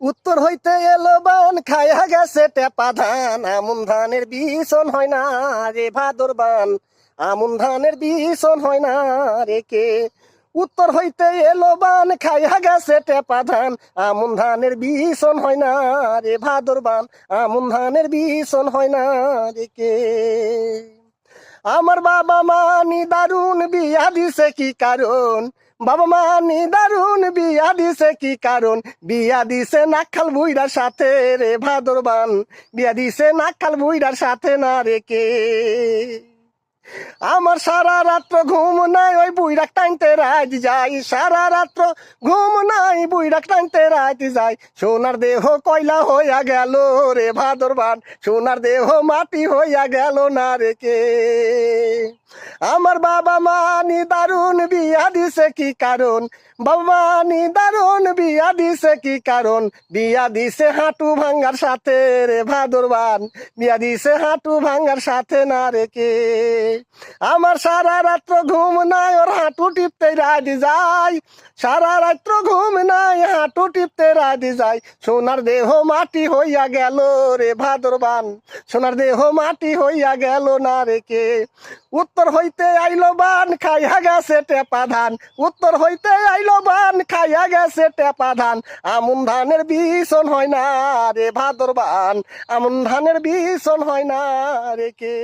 উত্তর হইতে এলো বান খায়া গেছে টেপা ধান আমন ধানের বিছন হয় না রে ভাদর বান আমন ধানের বিছন হয় না রে কে উত্তর হইতে এলো বান খায়া গেছে টেপা ধান আমন ধানের বিছন হয় না রে ভাদর বান আমন ধানের বিছন হয় না রে কে আমার বাবা মা দারুণ বিয়া দিছে কি কারণ বাবা মা দারুণ বিয়া দিছে কি কারণ বিয়া দিছে নাখাল বুইড়ার সাথে রে ভাদরবান বিয়া দিছে নাখাল বুইড়ার সাথে না রে কে আমার সারা রাত্র ঘুম নাই ওই বুইড়াক টাইনতে রাত যাই সারা রাত্র ঘুম নাই বুইড়াক টাইনতে রাত যাই সোনার দেহ কয়লা হইয়া গেল রে ভাদরবান সোনার দেহ মাটি হইয়া গেল না রে কে আমার বাবা মা দারুণ বিয়া দিছে কি কারণ বাবা মা দারুণ বিয়া দিছে কি কারণ বিয়া দিছে হাঁটু ভাঙ্গার সাথে রে ভাদরবান বিয়া দিছে হাঁটু ভাঙ্গার সাথে না রে কে আমার সারা রাত্র ঘুম নাই ওর হাঁটু টিপতে রাত যাই সারা রাত্র ঘুম নাই হাঁটু টিপতে রাত যাই সোনার দেহ মাটি হইয়া গেল রে ভাদরবান সোনার দেহ মাটি হইয়া গেল না রে কে উত্তর হইতে আইলো বান খাইয়া গেছে টেপা ধান উত্তর হইতে আইলো বান খাইয়া গেছে টেপা ধান আমন ধানের বিছন হয় না রে ভাদরবান আমন ধানের বিছন হয় না রে কে